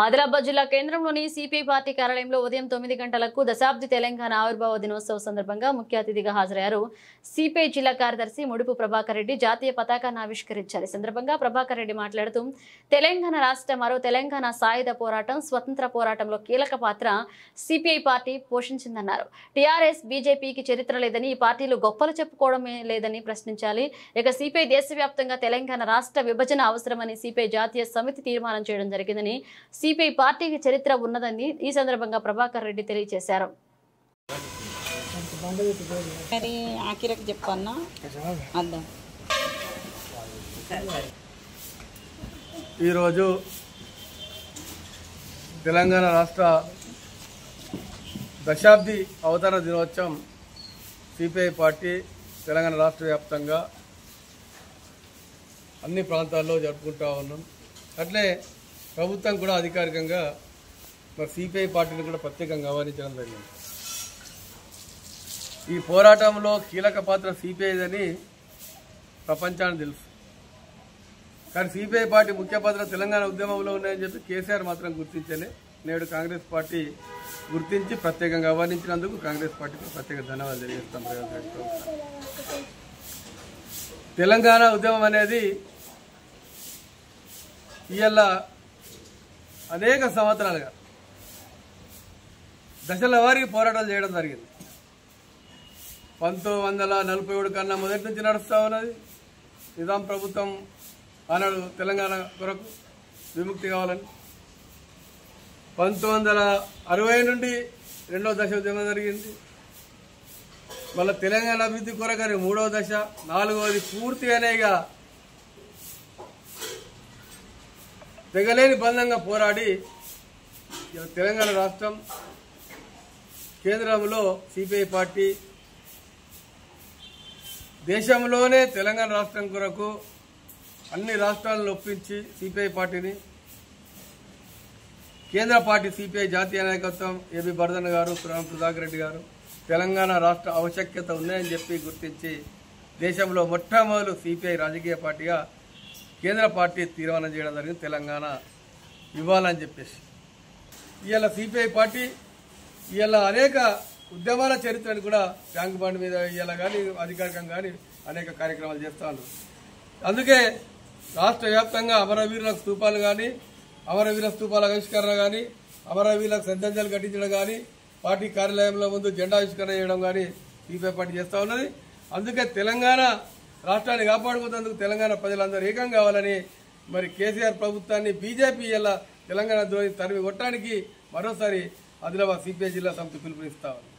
ఆదిలాబాద్ జిల్లా కేంద్రంలోని CPI party కార్యాలయంలో ఉదయం 9 గంటలకు దశాబ్ది తెలంగాణ ఆవిర్భావ దినోత్సవ సందర్భంగా ముఖ్య అతిథిగా హాజరయ్యారు. సిపిఐ జిల్లా కార్యదర్శి ముడుపు ప్రభాకర్ రెడ్డి జాతీయ పతాకాన్ని ఆవిష్కరించారు. ఈ సందర్భంగా ప్రభాకర్ రెడ్డి మాట్లాడుతూ తెలంగాణ రాష్ట్ర మరో తెలంగాణ సాయుధ పోరాటం, స్వతంత్ర పోరాటంలో కీలక పాత్ర సిపిఐ పార్టీ పోషించిందన్నారు. టీఆర్ఎస్, బీజేపీకి చరిత్ర లేదని, ఈ పార్టీలు గొప్పలు చెప్పుకోవడమే లేదని ప్రశ్నించాలి. ఇక సిపిఐ దేశవ్యాప్తంగా తెలంగాణ రాష్ట్ర విభజన అవసరమని సిపిఐ జాతీయ సమితి తీర్మానం చేయడం జరిగిందని, సిపిఐ పార్టీకి చరిత్ర ఉన్నదని ఈ సందర్భంగా ప్రభాకర్ రెడ్డి తెలియజేశారు. ఈరోజు తెలంగాణ రాష్ట్ర దశాబ్ది అవతరణ దినోత్సవం సిపిఐ పార్టీ తెలంగాణ రాష్ట్ర వ్యాప్తంగా అన్ని ప్రాంతాల్లో జరుపుకుంటా ఉన్నాం. అట్లే ప్రభుత్వం కూడా అధికారికంగా మరి సిపిఐ పార్టీని కూడా ప్రత్యేకంగా ఆహ్వానించడం జరిగింది. ఈ పోరాటంలో కీలక పాత్ర సిపిఐదని ప్రపంచానికి తెలుసు. కానీ సిపిఐ పార్టీ ముఖ్య పాత్ర తెలంగాణ ఉద్యమంలో ఉన్నాయని చెప్పి కేసీఆర్ మాత్రం గుర్తించలే. నేడు కాంగ్రెస్ పార్టీ గుర్తించి ప్రత్యేకంగా ఆహ్వానించినందుకు కాంగ్రెస్ పార్టీకి ప్రత్యేక ధన్యవాదాలు తెలియజేస్తాం. తెలంగాణ ఉద్యమం అనేది ఇవాళ అనేక సంవత్సరాలుగా దశల వారికి పోరాటాలు చేయడం జరిగింది. 1947 కన్నా మొదటి నుంచి నడుస్తూ ఉన్నది. నిజాం ప్రభుత్వం ఆనాడు తెలంగాణ కొరకు విముక్తి కావాలని 1960 నుండి రెండవ దశ ఉద్యమం జరిగింది. మళ్ళీ తెలంగాణ అభివృద్ధి కొరకని మూడవ దశ, నాలుగవది పూర్తిగానే ఇక తెగలేని బంధంగా పోరాడి తెలంగాణ రాష్ట్రం కేంద్రంలో సిపిఐ పార్టీ దేశంలోనే తెలంగాణ రాష్ట్రం కొరకు అన్ని రాష్ట్రాలను ఒప్పించి సిపిఐ పార్టీని కేంద్ర పార్టీ సిపిఐ జాతీయ నాయకత్వం ఏబి బర్ధన్ గారు, ప్రభాకర్ రెడ్డి గారు తెలంగాణ రాష్ట్ర ఆవశ్యకత ఉన్నాయని చెప్పి గుర్తించి దేశంలో మొట్టమొదలు సిపిఐ రాజకీయ పార్టీగా కేంద్ర పార్టీ తీర్మానం చేయడం జరిగింది. తెలంగాణ ఇవ్వాలని చెప్పేసి ఇవాళ సిపిఐ పార్టీ ఇవాళ అనేక ఉద్యమాల చరిత్రను కూడా ట్యాంక్ బండ్ మీద ఇవాళ కానీ అధికారికంగా కానీ అనేక కార్యక్రమాలు చేస్తూ ఉన్నారు. అందుకే రాష్ట్ర వ్యాప్తంగా అమరవీరులకు స్తూపాలు కానీ, అమరవీర స్తూపాల ఆవిష్కరణ కానీ, అమరవీరులకు శ్రద్ధాంజలి ఘటించడం కానీ, పార్టీ కార్యాలయంలో ముందు జెండా ఆవిష్కరణ చేయడం కానీ సిపిఐ పార్టీ చేస్తూ ఉన్నది. అందుకే తెలంగాణ రాష్ట్రాన్ని కాపాడుకున్నందుకు తెలంగాణ ప్రజలందరూ ఏకం కావాలని మరి కేసీఆర్ ప్రభుత్వాన్ని బీజేపీ ఇలా తెలంగాణ ద్రోహి తరిమి కొట్టడానికి మరోసారి ఆదిలాబాద్ సిపిఐ జిల్లా సమితి పిలుపునిస్తా ఉంది.